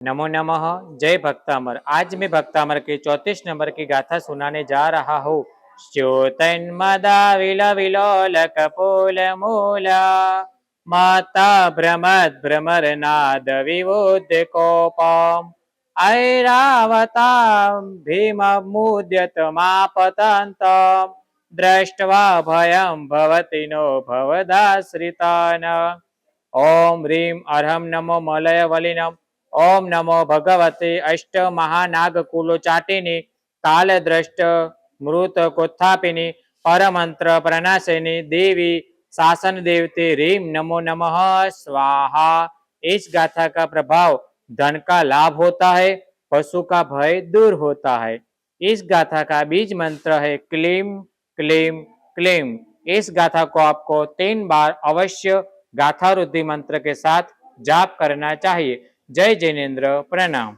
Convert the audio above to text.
नमो नमः। जय भक्तामर। आज मैं भक्तामर के 34 नंबर की गाथा सुनाने जा रहा हूँ। च्योतन्मदा विलोल कपोल मूला माता भ्रमर नाद विवोद्य कोपम ऐरावता भीम मुद्यत मापतंतम दृष्ट्वा भयं भवति नो भवदाश्रितान। ओम ह्रीं अर्हं नमो मलय वलिनम। ओम नमो भगवते अष्ट महानागकुलोचाटिनी कालद्रष्ट मृत कोत्थापिनी परमंत्र प्रणाशिनी देवी शासन देवते ह्रीं नमो नमः स्वाहा। इस गाथा का प्रभाव धन का लाभ होता है, पशु का भय दूर होता है। इस गाथा का बीज मंत्र है क्लीम क्लीम क्लीम। इस गाथा को आपको 3 बार अवश्य गाथा रुद्धि मंत्र के साथ जाप करना चाहिए। जय जिनेन्द्र। प्रणाम।